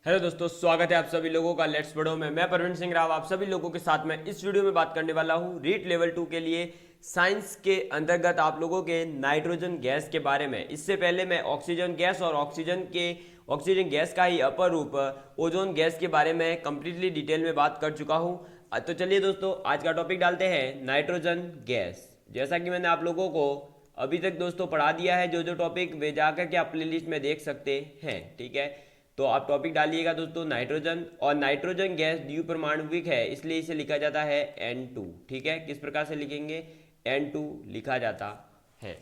Hello दोस्तों, स्वागत है आप सभी लोगों का लेट्स पढ़ो में। मैं प्रवीण सिंह राव आप सभी लोगों के साथ में इस वीडियो में बात करने वाला हूं रीट लेवल 2 के लिए साइंस के अंतर्गत आप लोगों के नाइट्रोजन गैस के बारे में। इससे पहले मैं ऑक्सीजन गैस और ऑक्सीजन गैस का ही अपर रूप ओजोन गैस के बारे में कंप्लीटली डिटेल में बात कर चुका हूं। तो चलिए दोस्तों, आज का टॉपिक डालते हैं नाइट्रोजन गैस। जैसा कि मैंने आप लोगों को अभी तक दोस्तों पढ़ा दिया है, जो जो टॉपिक वे जाकर के आप प्ले लिस्ट में देख सकते हैं। ठीक है, तो आप टॉपिक डालिएगा दोस्तों नाइट्रोजन। और नाइट्रोजन गैस द्विपरमाणुविक है, इसलिए इसे लिखा जाता है N2। ठीक है, किस प्रकार से लिखेंगे? N2 लिखा जाता है।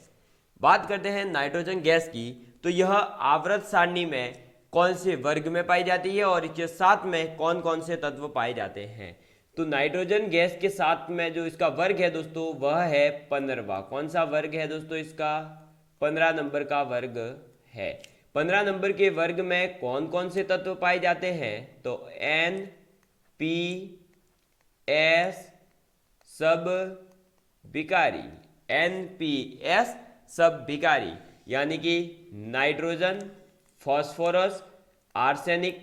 बात करते हैं नाइट्रोजन गैस की, तो यह आवर्त सारणी में कौन से वर्ग में पाई जाती है और इसके साथ में कौन कौन से तत्व पाए जाते हैं। तो नाइट्रोजन गैस के साथ में जो इसका वर्ग है दोस्तों, वह है 15वां। कौन सा वर्ग है दोस्तों? इसका 15 नंबर का वर्ग है। 15 नंबर के वर्ग में कौन कौन से तत्व पाए जाते हैं? तो N, P, S सब विकारी, NPS सब विकारी, यानी कि नाइट्रोजन, फॉस्फोरस, आर्सेनिक,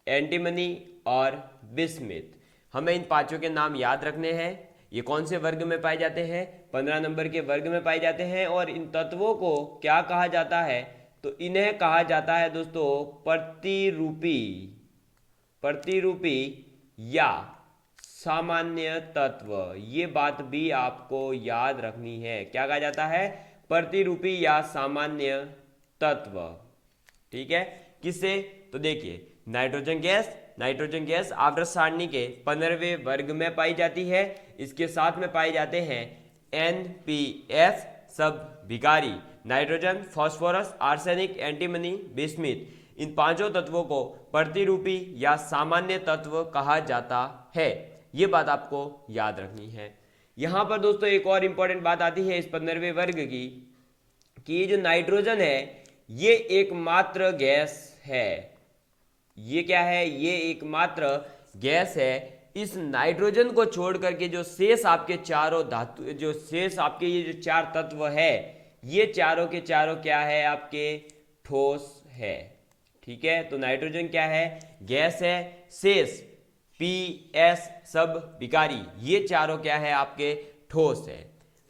एंटीमनी और बिस्मिथ। हमें इन पांचों के नाम याद रखने हैं। ये कौन से वर्ग में पाए जाते हैं? 15 नंबर के वर्ग में पाए जाते हैं। और इन तत्वों को क्या कहा जाता है? तो इन्हें कहा जाता है दोस्तों प्रतिरूपी या सामान्य तत्व। ये बात भी आपको याद रखनी है। क्या कहा जाता है? प्रतिरूपी या सामान्य तत्व। ठीक है, किससे? तो देखिए, नाइट्रोजन गैस आवर्त सारणी के 15वें वर्ग में पाई जाती है। इसके साथ में पाए जाते हैं NPS सब विकारी, nitrogen, phosphorus, arsenic, antimony, bismuth. इन पांचों तत्वों को प्रतिरूपी या सामान्य तत्व कहा जाता है। ये बात आपको याद रखनी है। यहां पर दोस्तों एक और इंपॉर्टेंट बात आती है इस 15वें वर्ग की, कि ये जो नाइट्रोजन है ये एकमात्र गैस है। ये क्या है? ये एकमात्र गैस है। इस नाइट्रोजन को छोड़ करके जो शेष आपके चारों धातु, जो शेष आपके ये जो चार तत्व है, ये चारों के चारों क्या है? आपके ठोस है। ठीक है, तो नाइट्रोजन क्या है? गैस है। शेष PS सब विकारी, ये चारों क्या है? आपके ठोस है।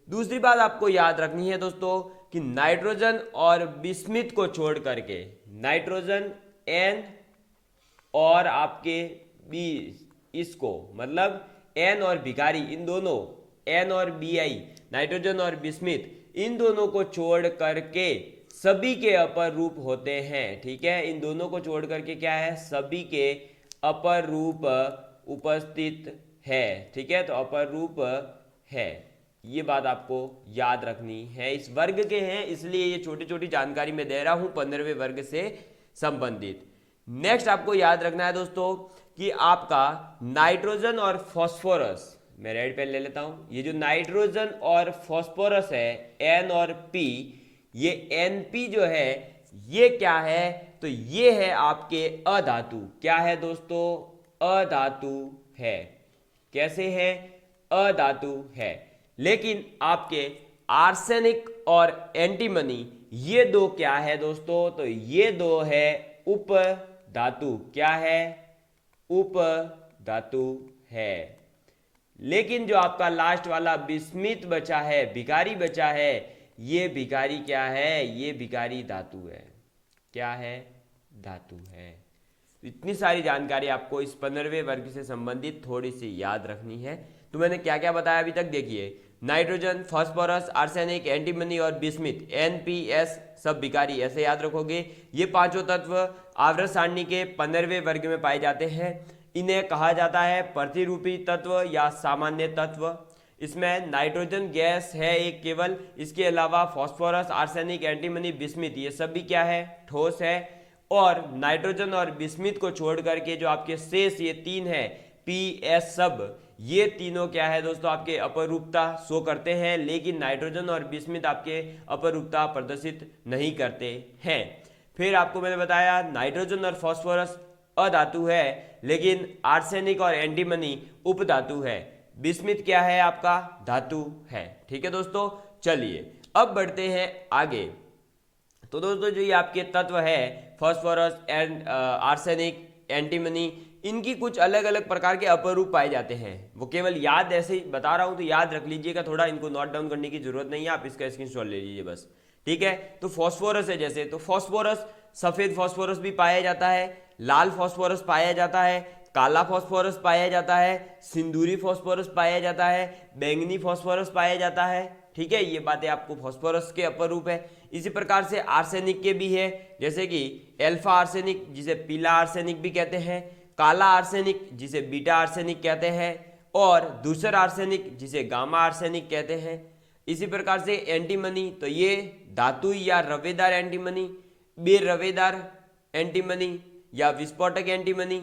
दूसरी बात आपको याद रखनी है दोस्तों कि नाइट्रोजन और बिस्मिथ को छोड़ करके नाइट्रोजन N और आपके बी, इसको मतलब N और विकारी, इन दोनों N और Bi, नाइट्रोजन और बिस्मिथ, इन दोनों को छोड़ करके सभी के अपर रूप होते हैं। ठीक है, इन दोनों को छोड़ करके क्या है? सभी के अपर रूप उपस्थित है। ठीक है, तो अपर रूप है। ये बात आपको याद रखनी है। इस वर्ग के हैं, इसलिए ये छोटी छोटी जानकारी मैं दे रहा हूं 15वें वर्ग से संबंधित। नेक्स्ट आपको याद रखना है दोस्तों कि आपका नाइट्रोजन और फॉस्फोरस, मैं रेड पेन ले लेता हूं। ये जो नाइट्रोजन और फॉस्फोरस है N और P, ये NP जो है ये क्या है? तो ये है आपके अधातु। क्या है दोस्तों? अधातु है। कैसे है? अधातु है। लेकिन आपके आर्सेनिक और एंटीमनी, ये दो क्या है दोस्तों? तो ये दो है उप धातु। क्या है? उप धातु है। लेकिन जो आपका लास्ट वाला बिस्मिथ बचा है, विकारी बचा है, ये विकारी क्या है? ये विकारी धातु है। क्या है? धातु है। इतनी सारी जानकारी आपको इस 15वें वर्ग से संबंधित थोड़ी सी याद रखनी है। तो मैंने क्या क्या बताया अभी तक? देखिए, नाइट्रोजन, फास्फोरस, आर्सेनिक, एंटीमनी और बिस्मिथ, NPS सब विकारी, ऐसे याद रखोगे। ये पांचों तत्व आवर्त सारणी के 15वें वर्ग में पाए जाते हैं। इन्हें कहा जाता है प्रतिरूपी तत्व या सामान्य तत्व। इसमें नाइट्रोजन गैस है एक केवल, इसके अलावा फास्फोरस, आर्सेनिक, एंटीमनी, बिस्मिथ, ये सब भी क्या है? ठोस है। और नाइट्रोजन और बिस्मिथ को छोड़ करके जो आपके शेष ये तीन है PS सब, ये तीनों क्या है दोस्तों? आपके अपरूपता शो करते हैं। लेकिन नाइट्रोजन और बिस्मिथ आपके अपरूपता प्रदर्शित नहीं करते हैं। फिर आपको मैंने बताया नाइट्रोजन और फास्फोरस अधातु है, लेकिन आर्सेनिक और एंटीमनी उपधातु है। बिस्मिथ क्या है? आपका धातु है। ठीक है दोस्तों, चलिए अब बढ़ते हैं आगे। तो दोस्तों जो ये आपके तत्व है फास्फोरस एंड आर्सेनिक, एंटीमनी, इनकी कुछ अलग अलग प्रकार के अपरूप पाए जाते हैं। वो केवल याद ऐसे ही बता रहा हूं तो याद रख लीजिएगा, थोड़ा इनको नोट डाउन करने की जरूरत नहीं है, आप इसका स्क्रीनशॉट ले लीजिए बस। ठीक है, तो फॉस्फोरस है जैसे, तो फॉस्फोरस, सफेद फॉस्फोरस भी पाया जाता है, लाल फॉस्फोरस पाया जाता है, काला फॉस्फोरस पाया जाता है, सिंदूरी फॉस्फोरस पाया जाता है, बैंगनी फॉस्फोरस पाया जाता है। ठीक है, ये बातें आपको फॉस्फोरस के अपरूप है। इसी प्रकार से आर्सेनिक के भी है, जैसे कि एल्फा आर्सेनिक जिसे पीला आर्सेनिक भी कहते हैं, काला आर्सेनिक जिसे बीटा आर्सेनिक कहते हैं, और दूसरा आर्सेनिक जिसे गामा आर्सेनिक कहते हैं। इसी प्रकार से एंटीमनी, तो ये धातु या रवेदार एंटीमनी, बेरवेदार एंटीमनी या विस्फोटक एंटीमनी,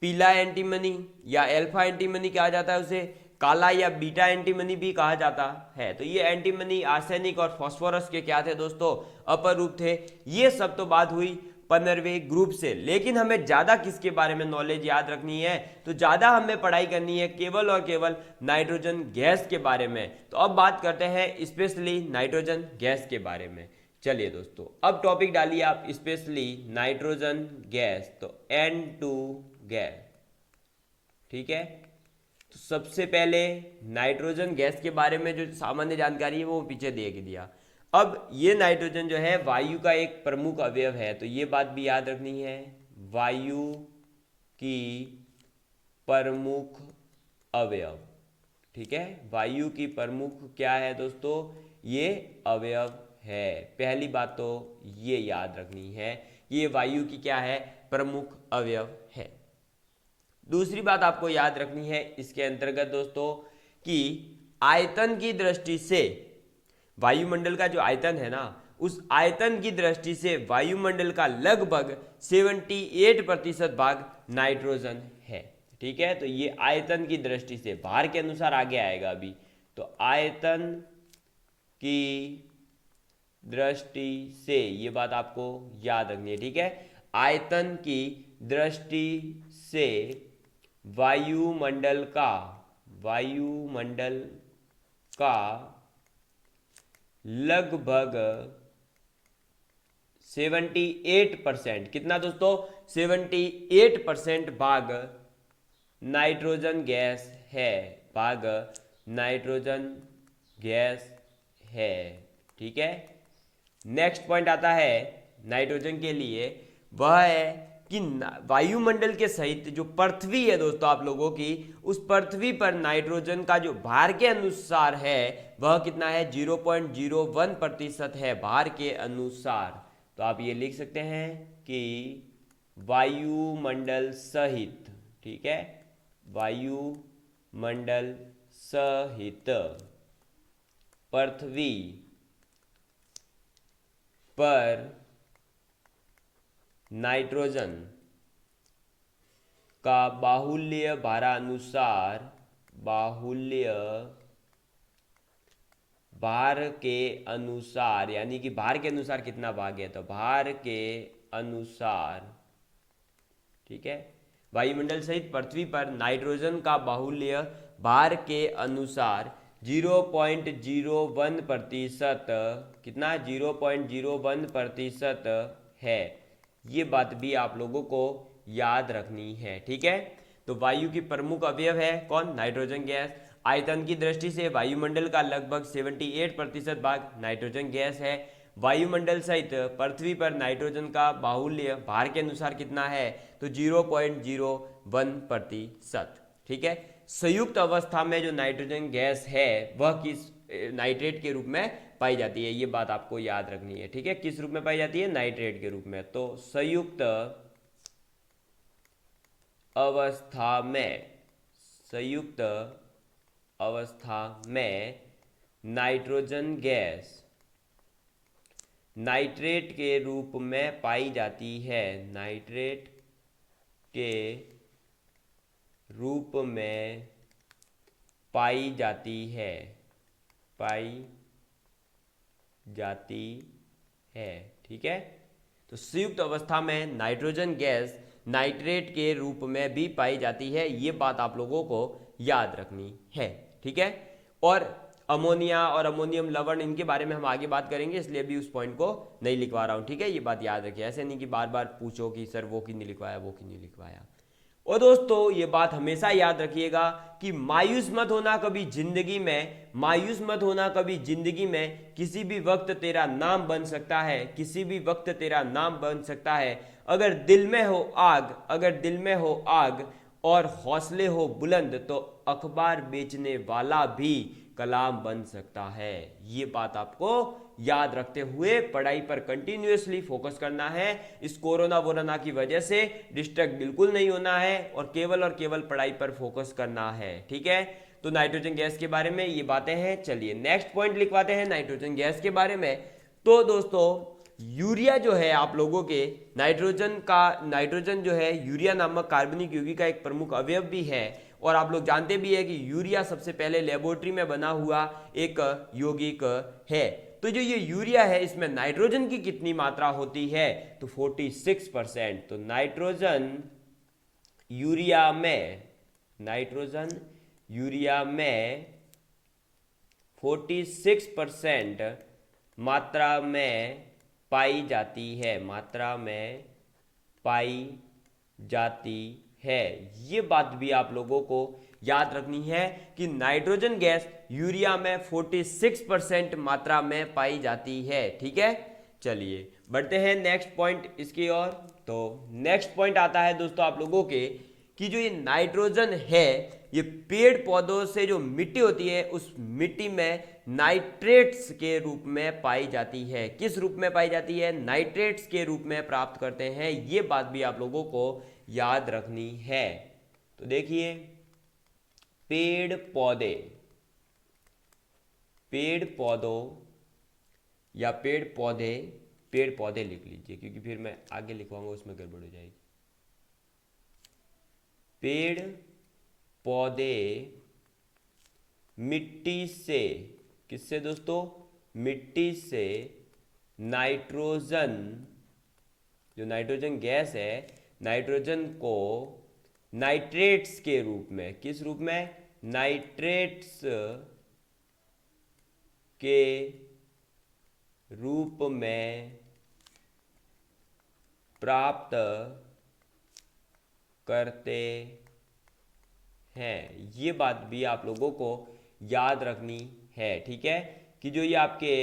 पीला एंटीमनी या एल्फा एंटीमनी कहा जाता है उसे, काला या बीटा एंटीमनी भी कहा जाता है। तो ये एंटीमनी आर्सेनिक और फास्फोरस के क्या थे दोस्तों, अपर रूप थे। ये सब तो बात हुई 15वें ग्रुप से, लेकिन हमें ज्यादा किसके बारे में नॉलेज याद रखनी है, तो ज्यादा हमें पढ़ाई करनी है केवल और केवल नाइट्रोजन गैस के बारे में। तो अब बात करते हैं स्पेशली नाइट्रोजन गैस के बारे में। चलिए दोस्तों, अब टॉपिक डालिए आप स्पेशली नाइट्रोजन गैस, तो N2 गैस। ठीक है, तो सबसे पहले नाइट्रोजन गैस के बारे में जो सामान्य जानकारी है वो पीछे दे दिया। अब ये नाइट्रोजन जो है वायु का एक प्रमुख अवयव है, तो ये बात भी याद रखनी है, वायु की प्रमुख अवयव। ठीक है, वायु की प्रमुख क्या है दोस्तों, ये अवयव है। पहली बात तो ये याद रखनी है, ये वायु की क्या है, प्रमुख अवयव है। दूसरी बात आपको याद रखनी है इसके अंतर्गत दोस्तों कि आयतन की दृष्टि से वायुमंडल का जो आयतन है ना, उस आयतन की दृष्टि से वायुमंडल का लगभग 78% भाग नाइट्रोजन है। ठीक है, तो ये आयतन की दृष्टि से, भार के अनुसार आगे आएगा अभी, तो आयतन की दृष्टि से ये बात आपको याद रखनी है। ठीक है, आयतन की दृष्टि से वायुमंडल का लगभग 78%, कितना दोस्तों, 78% भाग नाइट्रोजन गैस है, भाग नाइट्रोजन गैस है। ठीक है, नेक्स्ट पॉइंट आता है नाइट्रोजन के लिए, वह है कि वायुमंडल के सहित जो पृथ्वी है दोस्तों आप लोगों की, उस पृथ्वी पर नाइट्रोजन का जो भार के अनुसार है वह कितना है, 0.01% है भार के अनुसार। तो आप ये लिख सकते हैं कि वायुमंडल सहित, ठीक है, वायुमंडल सहित पृथ्वी पर नाइट्रोजन का बाहुल्य भारानुसार, बाहुल्य भार के अनुसार, यानी कि भार के अनुसार कितना भाग है, तो भार के अनुसार। ठीक है, वायुमंडल सहित पृथ्वी पर नाइट्रोजन का बाहुल्य भार के अनुसार 0.01%, कितना, 0.01% है। ये बात भी आप लोगों को याद रखनी है। ठीक है, तो वायु की प्रमुख अवयव है कौन, नाइट्रोजन गैस। आयतन की दृष्टि से वायुमंडल का लगभग 78% भाग नाइट्रोजन गैस है। वायुमंडल सहित पृथ्वी पर नाइट्रोजन का बाहुल्य भार के अनुसार कितना है, तो 0.01%। ठीक है, संयुक्त अवस्था में जो नाइट्रोजन गैस है वह किस नाइट्रेट के रूप में पाई जाती है, ये बात आपको याद रखनी है। ठीक है, किस रूप में पाई जाती है, नाइट्रेट के रूप में। तो संयुक्त अवस्था में, संयुक्त अवस्था में नाइट्रोजन गैस नाइट्रेट के रूप में पाई जाती है, नाइट्रेट के रूप में पाई जाती है, पाई जाती है। ठीक है, तो संयुक्त अवस्था में नाइट्रोजन गैस नाइट्रेट के रूप में भी पाई जाती है, ये बात आप लोगों को याद रखनी है। ठीक है, और अमोनिया और अमोनियम लवण इनके बारे में हम आगे बात करेंगे, इसलिए अभी उस पॉइंट को नहीं लिखवा रहा हूं, ठीक है। ये बात याद रखिए, ऐसे नहीं कि बार बार पूछो कि सर वो क्यों नहीं लिखवाया, वो क्यों नहीं लिखवाया। और दोस्तों ये बात हमेशा याद रखिएगा कि मायूस मत होना कभी जिंदगी में, मायूस मत होना कभी जिंदगी में। किसी भी वक्त तेरा नाम बन सकता है, किसी भी वक्त तेरा नाम बन सकता है। अगर दिल में हो आग, अगर दिल में हो आग और हौसले हो बुलंद, तो अखबार बेचने वाला भी कलाम बन सकता है। ये बात आपको याद रखते हुए पढ़ाई पर कंटिन्यूअसली फोकस करना है। इस कोरोना वोरोना की वजह से डिस्ट्रैक्ट बिल्कुल नहीं होना है और केवल पढ़ाई पर फोकस करना है, ठीक है। तो नाइट्रोजन गैस के बारे में ये बातें हैं। चलिए नेक्स्ट पॉइंट लिखवाते हैं नाइट्रोजन गैस के बारे में। तो दोस्तों यूरिया जो है आप लोगों के नाइट्रोजन जो है यूरिया नामक कार्बनिक यौगिक का एक प्रमुख अवयव भी है। और आप लोग जानते भी है कि यूरिया सबसे पहले लेबोरेटरी में बना हुआ एक यौगिक है। तो जो ये यूरिया है इसमें नाइट्रोजन की कितनी मात्रा होती है, तो 46%। तो नाइट्रोजन यूरिया में 46% मात्रा में पाई जाती है, मात्रा में पाई जाती है। ये बात भी आप लोगों को याद रखनी है कि नाइट्रोजन गैस यूरिया में 46% मात्रा में पाई जाती है, ठीक है। चलिए बढ़ते हैं नेक्स्ट पॉइंट इसकी ओर। तो नेक्स्ट पॉइंट आता है दोस्तों आप लोगों के कि जो ये नाइट्रोजन है ये पेड़ पौधों से जो मिट्टी होती है उस मिट्टी में नाइट्रेट्स के रूप में पाई जाती है। किस रूप में पाई जाती है, नाइट्रेट्स के रूप में प्राप्त करते हैं। ये बात भी आप लोगों को याद रखनी है। तो देखिए पेड़ पौधे लिख लीजिए, क्योंकि फिर मैं आगे लिखवाऊंगा उसमें गड़बड़ हो जाएगी। पेड़ पौधे मिट्टी से, किससे दोस्तों, मिट्टी से नाइट्रोजन, जो नाइट्रोजन गैस है, नाइट्रोजन को नाइट्रेट्स के रूप में, किस रूप में, नाइट्रेट्स के रूप में प्राप्त करते हैं। ये बात भी आप लोगों को याद रखनी है, ठीक है, कि जो ये आपके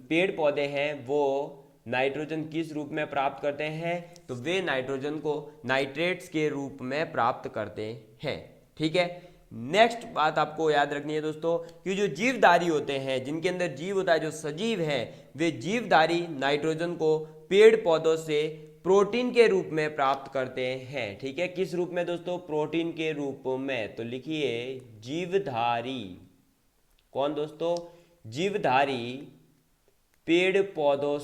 पेड़ पौधे हैं वो नाइट्रोजन किस रूप में प्राप्त करते हैं, तो वे नाइट्रोजन को नाइट्रेट्स के रूप में प्राप्त करते हैं, ठीक है। नेक्स्ट बात आपको याद रखनी है दोस्तों कि जो जीवधारी होते हैं, जिनके अंदर जीव होता है, जो सजीव है, वे जीवधारी नाइट्रोजन को पेड़ पौधों से प्रोटीन के रूप में प्राप्त करते हैं, ठीक है। किस रूप में दोस्तों, प्रोटीन के रूप में। तो लिखिए जीवधारी, कौन दोस्तों, जीवधारी पेड़ पौधों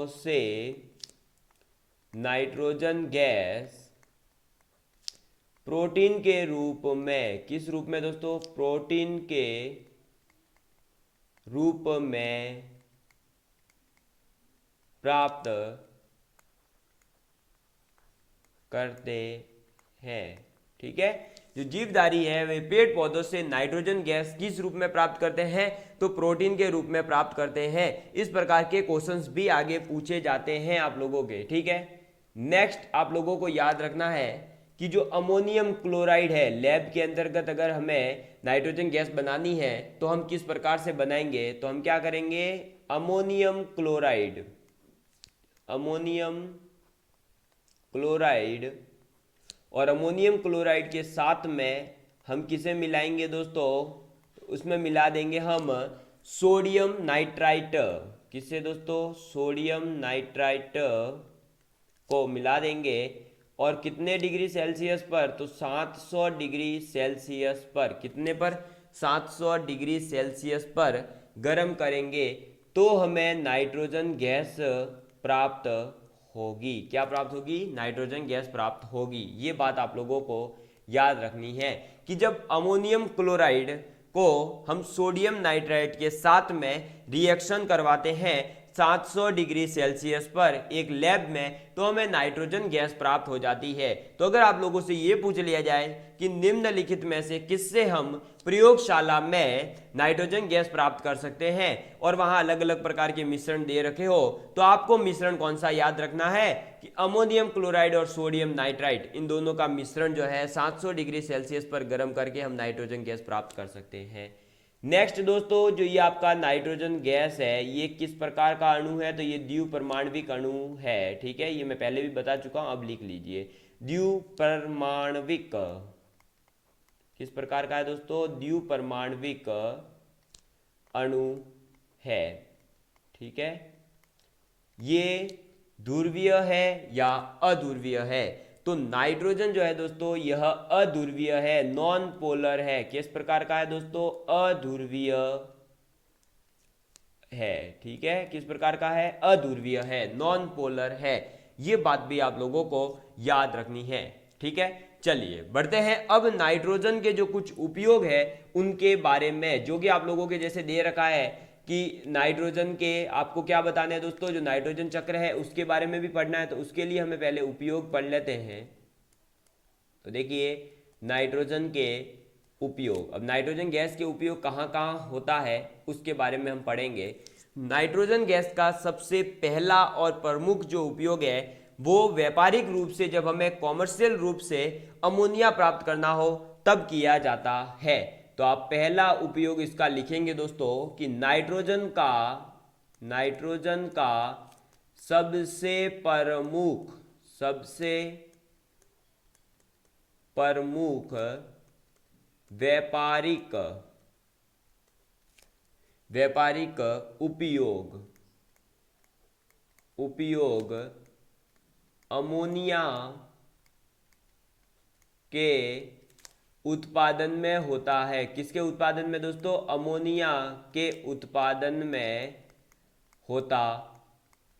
से नाइट्रोजन गैस प्रोटीन के रूप में, किस रूप में दोस्तों, प्रोटीन के रूप में प्राप्त करते हैं, ठीक है। जो जीवधारी है वे पेड़ पौधों से नाइट्रोजन गैस किस रूप में प्राप्त करते हैं, तो प्रोटीन के रूप में प्राप्त करते हैं। इस प्रकार के क्वेश्चंस भी आगे पूछे जाते हैं आप लोगों के, ठीक है। नेक्स्ट आप लोगों को याद रखना है कि जो अमोनियम क्लोराइड है, लैब के अंतर्गत अगर हमें नाइट्रोजन गैस बनानी है तो हम किस प्रकार से बनाएंगे, तो हम क्या करेंगे, अमोनियम क्लोराइड और अमोनियम क्लोराइड के साथ में हम किसे मिलाएंगे दोस्तों, उसमें मिला देंगे हम सोडियम नाइट्राइट। किससे दोस्तों, सोडियम नाइट्राइट को मिला देंगे और कितने डिग्री सेल्सियस पर, तो 700 डिग्री सेल्सियस पर, कितने पर, 700 डिग्री सेल्सियस पर गर्म करेंगे तो हमें नाइट्रोजन गैस प्राप्त होगी। क्या प्राप्त होगी, नाइट्रोजन गैस प्राप्त होगी। ये बात आप लोगों को याद रखनी है कि जब अमोनियम क्लोराइड को हम सोडियम नाइट्राइट के साथ में रिएक्शन करवाते हैं, 700 डिग्री सेल्सियस पर एक लैब में, तो हमें नाइट्रोजन गैस प्राप्त हो जाती है। तो अगर आप लोगों से ये पूछ लिया जाए कि निम्नलिखित में से किससे हम प्रयोगशाला में नाइट्रोजन गैस प्राप्त कर सकते हैं, और वहां अलग अलग प्रकार के मिश्रण दे रखे हो, तो आपको मिश्रण कौन सा याद रखना है कि अमोनियम क्लोराइड और सोडियम नाइट्राइट, इन दोनों का मिश्रण जो है 700 डिग्री सेल्सियस पर गर्म करके हम नाइट्रोजन गैस प्राप्त कर सकते हैं। नेक्स्ट दोस्तों, जो ये आपका नाइट्रोजन गैस है, ये किस प्रकार का अणु है, तो ये द्विपरमाणविक अणु है। ठीक है, ये मैं पहले भी बता चुका हूं, अब लिख लीजिए। द्विपरमाणविक किस प्रकार का है दोस्तों? द्विपरमाणविक अणु है। ठीक है, ये ध्रुवीय है या अध्रुवीय है? तो नाइट्रोजन जो है दोस्तों यह अध्रुवीय है, नॉन पोलर है। किस प्रकार का है दोस्तों? अध्रुवीय है। ठीक है, किस प्रकार का है? अध्रुवीय है, नॉन पोलर है। ये बात भी आप लोगों को याद रखनी है। ठीक है, चलिए बढ़ते हैं। अब नाइट्रोजन के जो कुछ उपयोग है उनके बारे में, जो कि आप लोगों के जैसे दे रखा है कि नाइट्रोजन के आपको क्या बताने हैं दोस्तों, जो नाइट्रोजन चक्र है उसके बारे में भी पढ़ना है। तो उसके लिए हमें पहले उपयोग पढ़ लेते हैं। तो देखिए, नाइट्रोजन के उपयोग, अब नाइट्रोजन गैस के उपयोग कहाँ कहाँ होता है उसके बारे में हम पढ़ेंगे। नाइट्रोजन गैस का सबसे पहला और प्रमुख जो उपयोग है वो व्यापारिक रूप से, जब हमें कॉमर्शियल रूप से अमोनिया प्राप्त करना हो तब किया जाता है। तो आप पहला उपयोग इसका लिखेंगे दोस्तों कि नाइट्रोजन का सबसे प्रमुख व्यापारिक उपयोग अमोनिया के उत्पादन में होता है। किसके उत्पादन में दोस्तों? अमोनिया के उत्पादन में होता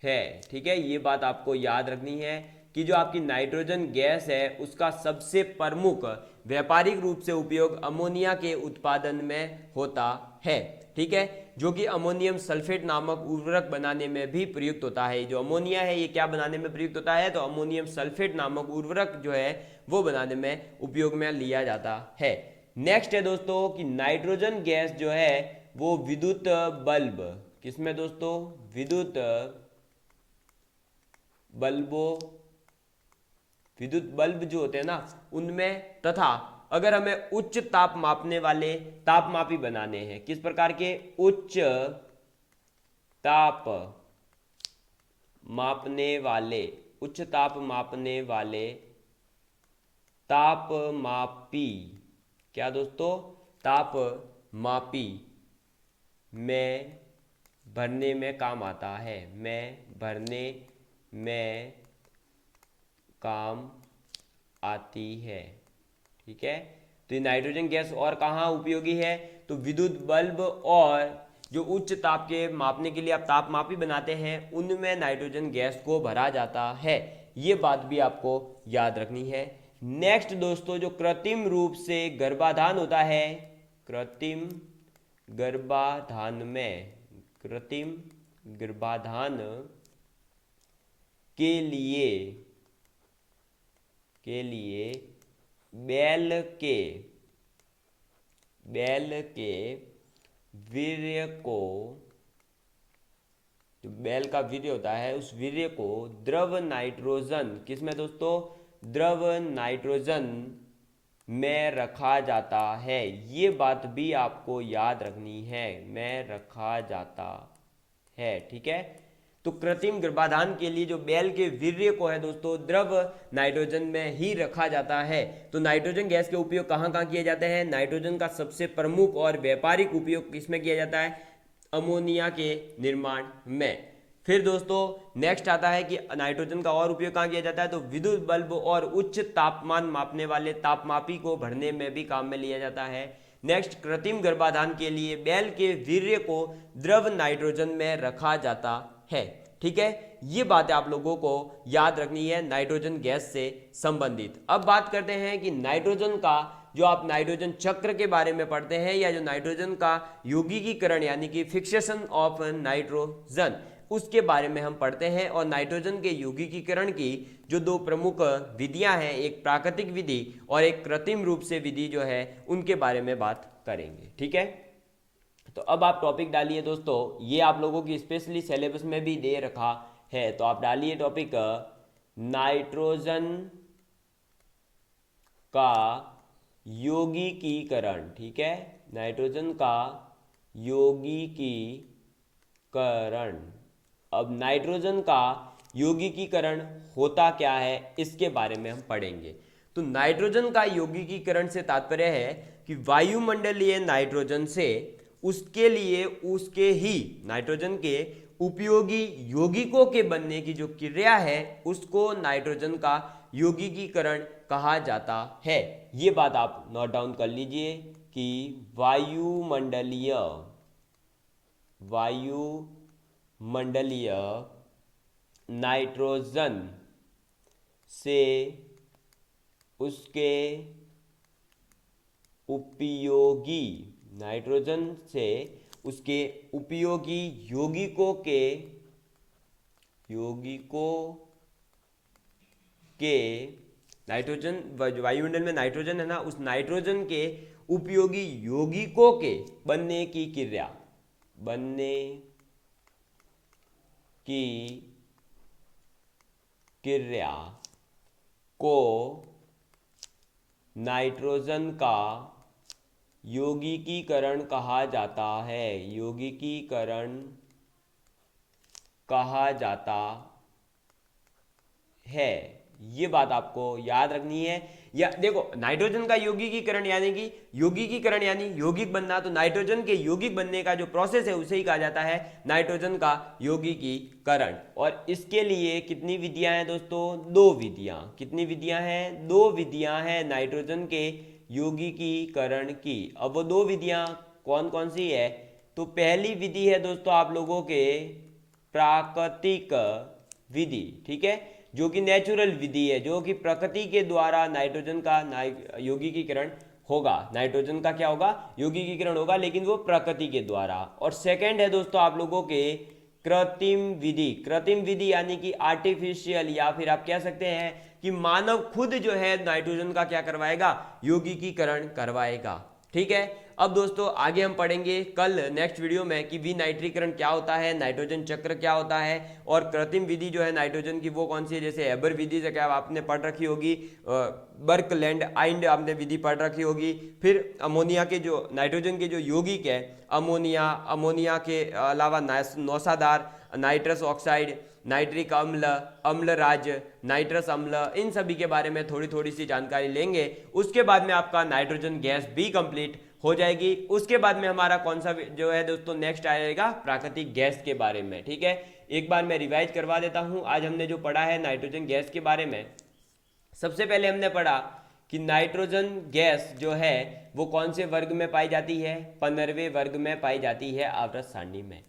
है। ठीक है, ये बात आपको याद रखनी है कि जो आपकी नाइट्रोजन गैस है उसका सबसे प्रमुख व्यापारिक रूप से उपयोग अमोनिया के उत्पादन में होता है। ठीक है, जो कि अमोनियम सल्फेट नामक उर्वरक बनाने में भी प्रयुक्त होता है। जो अमोनिया है ये क्या बनाने में प्रयुक्त होता है? तो अमोनियम सल्फेट नामक उर्वरक जो है वो बनाने में उपयोग में लिया जाता है। नेक्स्ट है दोस्तों कि नाइट्रोजन गैस जो है वो विद्युत बल्ब, किसमें दोस्तों? विद्युत बल्ब जो होते हैं ना उनमें, तथा अगर हमें उच्च ताप मापने वाले तापमापी बनाने हैं, किस प्रकार के? उच्च ताप मापने वाले तापमापी, क्या दोस्तों? तापमापी में भरने में काम आता है, भरने में काम आती है। ठीक है, तो ये नाइट्रोजन गैस और कहाँ उपयोगी है? तो विद्युत बल्ब और जो उच्च ताप के मापने के लिए आप तापमापी बनाते हैं उनमें नाइट्रोजन गैस को भरा जाता है। ये बात भी आपको याद रखनी है। नेक्स्ट दोस्तों, जो कृत्रिम रूप से गर्भाधान होता है, कृत्रिम गर्भाधान के लिए बैल के वीर्य को, जो बैल का वीर्य होता है उस वीर्य को द्रव नाइट्रोजन, किसमें दोस्तों? द्रव नाइट्रोजन में रखा जाता है। ये बात भी आपको याद रखनी है, में रखा जाता है। ठीक है, तो कृत्रिम गर्भाधान के लिए जो बैल के वीर्य को है दोस्तों द्रव नाइट्रोजन में ही रखा जाता है। तो नाइट्रोजन गैस के उपयोग कहाँ कहाँ किए जाते हैं? नाइट्रोजन का सबसे प्रमुख और व्यापारिक उपयोग किसमें किया जाता है? अमोनिया के निर्माण में। फिर दोस्तों नेक्स्ट आता है कि नाइट्रोजन का और उपयोग कहाँ किया जाता है? तो विद्युत बल्ब और उच्च तापमान मापने वाले तापमापी को भरने में भी काम में लिया जाता है। नेक्स्ट, कृत्रिम गर्भाधान के लिए बैल के वीर्य को द्रव नाइट्रोजन में रखा जाता है। ठीक है, ये बातें आप लोगों को याद रखनी है नाइट्रोजन गैस से संबंधित। अब बात करते हैं कि नाइट्रोजन का, जो आप नाइट्रोजन चक्र के बारे में पढ़ते हैं, या जो नाइट्रोजन का यौगिकीकरण यानी कि फिक्सेशन ऑफ नाइट्रोजन, उसके बारे में हम पढ़ते हैं। और नाइट्रोजन के यौगिकीकरण की जो दो प्रमुख विधियां हैं, एक प्राकृतिक विधि और एक कृत्रिम रूप से विधि जो है, उनके बारे में बात करेंगे। ठीक है, तो अब आप टॉपिक डालिए दोस्तों, ये आप लोगों की स्पेशली सिलेबस में भी दे रखा है, तो आप डालिए टॉपिक नाइट्रोजन का यौगिकीकरण। ठीक है, नाइट्रोजन का यौगिकीकरण। अब नाइट्रोजन का यौगिकीकरण होता क्या है, इसके बारे में हम पढ़ेंगे। तो नाइट्रोजन का यौगिकीकरण से तात्पर्य है कि वायुमंडलीय नाइट्रोजन से उसके लिए उसके ही नाइट्रोजन के उपयोगी यौगिकों के बनने की जो क्रिया है, उसको नाइट्रोजन का यौगिकीकरण कहा जाता है। ये बात आप नोट डाउन कर लीजिए कि वायुमंडलीय नाइट्रोजन से उसके उपयोगी यौगिकों के नाइट्रोजन, वायुमंडल में नाइट्रोजन है ना, उस नाइट्रोजन के उपयोगी यौगिकों के बनने की क्रिया को नाइट्रोजन का यौगिकीकरण कहा जाता है। ये बात आपको याद रखनी है। या देखो, नाइट्रोजन का यौगिकीकरण यानी यौगिक बनना, तो नाइट्रोजन के यौगिक बनने का जो प्रोसेस है उसे ही कहा जाता है नाइट्रोजन का यौगिकीकरण। और इसके लिए कितनी विधियां हैं दोस्तों? दो विधियां। कितनी विधियां हैं? दो विधियां हैं नाइट्रोजन के यौगिकीकरण की। अब वो दो विधियां कौन कौन सी है? तो पहली विधि है दोस्तों आप लोगों के प्राकृतिक विधि। ठीक है, जो कि नेचुरल विधि है, जो कि प्रकृति के द्वारा नाइट्रोजन का यौगिकीकरण होगा। नाइट्रोजन का क्या होगा? यौगिकीकरण होगा, लेकिन वो प्रकृति के द्वारा। और सेकंड है दोस्तों आप लोगों के कृत्रिम विधि यानी कि आर्टिफिशियल, या फिर आप कह सकते हैं कि मानव खुद जो है नाइट्रोजन का क्या करवाएगा? यौगिकीकरण करवाएगा। ठीक है, अब दोस्तों आगे हम पढ़ेंगे कल नेक्स्ट वीडियो में कि विनाइट्रीकरण क्या होता है, नाइट्रोजन चक्र क्या होता है, और कृत्रिम विधि जो है नाइट्रोजन की वो कौन सी है। जैसे एबर विधि से क्या आपने पढ़ रखी होगी, बर्कलैंड आइंड आपने विधि पढ़ रखी होगी। फिर अमोनिया के जो नाइट्रोजन के जो यौगिक है, अमोनिया के अलावा नौसादार, नाइट्रस ऑक्साइड, नाइट्रिक अम्ल, अम्लराज, नाइट्रस अम्ल, इन सभी के बारे में थोड़ी सी जानकारी लेंगे। उसके बाद में आपका नाइट्रोजन गैस भी कंप्लीट हो जाएगी। उसके बाद में हमारा कौन सा जो है दोस्तों नेक्स्ट आएगा? प्राकृतिक गैस के बारे में। ठीक है, एक बार मैं रिवाइज करवा देता हूं। आज हमने जो पढ़ा है नाइट्रोजन गैस के बारे में, सबसे पहले हमने पढ़ा कि नाइट्रोजन गैस जो है वो कौन से वर्ग में पाई जाती है? 15वें वर्ग में पाई जाती है आवर्त सारणी में।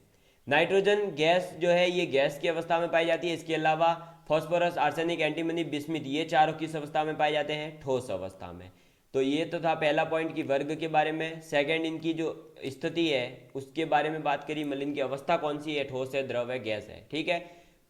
नाइट्रोजन गैस जो है ये गैस की अवस्था में पाई जाती है। इसके अलावा फास्फोरस, आर्सेनिक, एंटीमनी, बिस्मिथ, ये चारों किस अवस्था में पाए जाते हैं? ठोस अवस्था में। तो ये तो था पहला पॉइंट की वर्ग के बारे में। सेकंड, इनकी जो स्थिति है उसके बारे में बात करी, मतलब इनकी अवस्था कौन सी है? ठोस है, द्रव है, गैस है। ठीक है,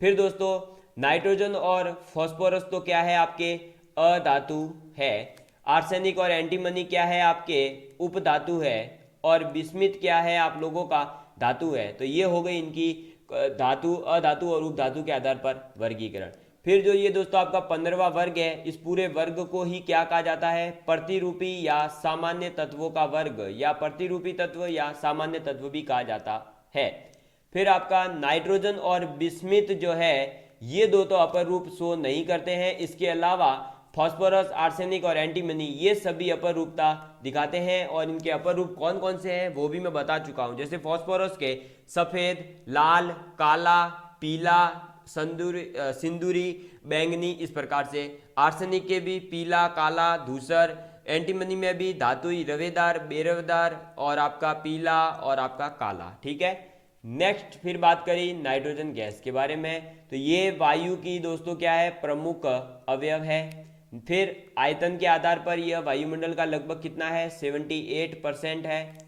फिर दोस्तों नाइट्रोजन और फास्फोरस तो क्या है? आपके अधातु है। आर्सेनिक और एंटीमनी क्या है? आपके उपधातु है। और बिस्मिथ क्या है? आप लोगों का धातु है। तो ये हो गई इनकी धातु, अधातु और उपधातु के आधार पर वर्गीकरण। फिर जो ये दोस्तों आपका 15वां वर्ग है, इस पूरे वर्ग को ही क्या कहा जाता है? प्रतिरूपी या सामान्य तत्वों का वर्ग, या प्रतिरूपी तत्व या सामान्य तत्व भी कहा जाता है। फिर आपका नाइट्रोजन और बिस्मिथ जो है ये दो तो अपर रूप शो नहीं करते हैं। इसके अलावा फास्फोरस, आर्सेनिक और एंटीमनी ये सभी अपर रूपता दिखाते हैं। और इनके अपर रूप कौन कौन से हैं वो भी मैं बता चुका हूं। जैसे फास्फोरस के सफेद, लाल, काला, पीला, सिंदूरी, बैंगनी, इस प्रकार से। आर्सेनिक के भी पीला, काला, धूसर। एंटीमनी में भी धातुई, रवेदार, बेरवेदार, और आपका पीला और आपका काला। ठीक है, नेक्स्ट फिर बात करी नाइट्रोजन गैस के बारे में। तो ये वायु की दोस्तों क्या है? प्रमुख अवयव है। फिर आयतन के आधार पर यह वायुमंडल का लगभग कितना है? 78% है।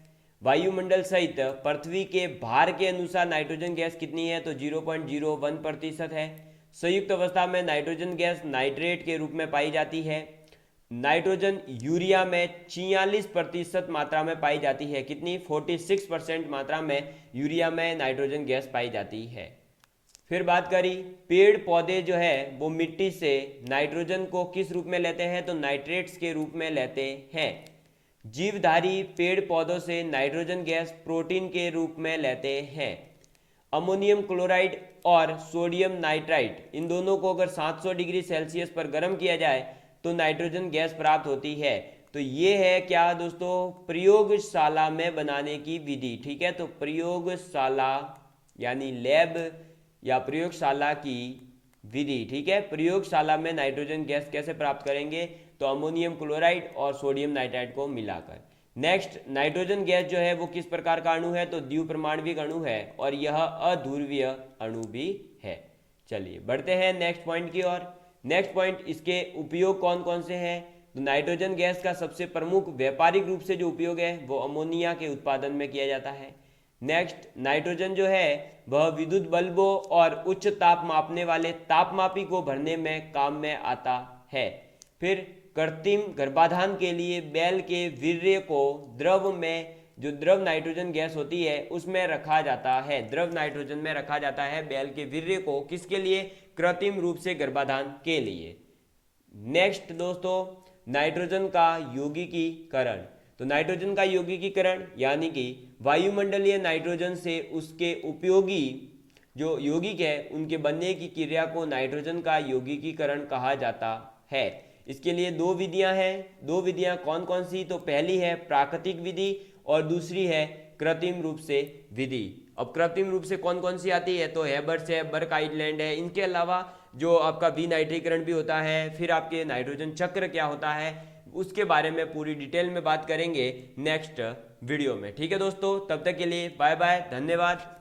वायुमंडल सहित पृथ्वी के भार के अनुसार नाइट्रोजन गैस कितनी है, तो 0.01% है। संयुक्त अवस्था में नाइट्रोजन गैस नाइट्रेट के रूप में पाई जाती है। नाइट्रोजन यूरिया में 46% मात्रा में पाई जाती है। कितनी, 46% मात्रा में यूरिया में नाइट्रोजन गैस पाई जाती है। फिर बात करी, पेड़ पौधे जो है वो मिट्टी से नाइट्रोजन को किस रूप में लेते हैं, तो नाइट्रेट्स के रूप में लेते हैं। जीवधारी पेड़ पौधों से नाइट्रोजन गैस प्रोटीन के रूप में लेते हैं। अमोनियम क्लोराइड और सोडियम नाइट्राइट, इन दोनों को अगर 700 डिग्री सेल्सियस पर गर्म किया जाए तो नाइट्रोजन गैस प्राप्त होती है। तो ये है क्या दोस्तों, प्रयोगशाला में बनाने की विधि। ठीक है, तो प्रयोगशाला यानी लैब या प्रयोगशाला की विधि। ठीक है, प्रयोगशाला में नाइट्रोजन गैस कैसे प्राप्त करेंगे, तो अमोनियम क्लोराइड और सोडियम नाइट्राइड को मिलाकर। नेक्स्ट, नाइट्रोजन गैस जो है वो किस प्रकार का अणु है, तो द्विपरमाणविक अणु है और यह अध्रुवीय अणु भी है। चलिए बढ़ते हैं नेक्स्ट पॉइंट की ओर। नेक्स्ट पॉइंट, इसके उपयोग कौन कौन से हैं, तो नाइट्रोजन गैस का सबसे प्रमुख व्यापारिक रूप से जो उपयोग है वो अमोनिया के उत्पादन में किया जाता है। नेक्स्ट, नाइट्रोजन जो है वह विद्युत बल्बों और उच्च ताप मापने वाले तापमापी को भरने में काम में आता है। फिर कृत्रिम गर्भाधान के लिए बैल के वीर्य को द्रव में, जो द्रव नाइट्रोजन गैस होती है उसमें रखा जाता है, द्रव नाइट्रोजन में रखा जाता है बैल के वीर्य को, किसके लिए, कृत्रिम रूप से गर्भाधान के लिए। नेक्स्ट दोस्तों, नाइट्रोजन का यौगिकीकरण। तो नाइट्रोजन का यौगिकीकरण यानी कि वायुमंडलीय नाइट्रोजन से उसके उपयोगी जो यौगिक है उनके बनने की क्रिया को नाइट्रोजन का यौगिकीकरण कहा जाता है। इसके लिए दो विधियां हैं। दो विधियां कौन कौन सी, तो पहली है प्राकृतिक विधि और दूसरी है कृत्रिम रूप से विधि। अब कृत्रिम रूप से कौन कौन सी आती है, तो हेबर्स है, बर्क आइलैंड है। इनके अलावा जो आपका विनाइट्रीकरण भी होता है, फिर आपके नाइट्रोजन चक्र क्या होता है उसके बारे में पूरी डिटेल में बात करेंगे नेक्स्ट वीडियो में। ठीक है दोस्तों, तब तक के लिए बाय बाय, धन्यवाद।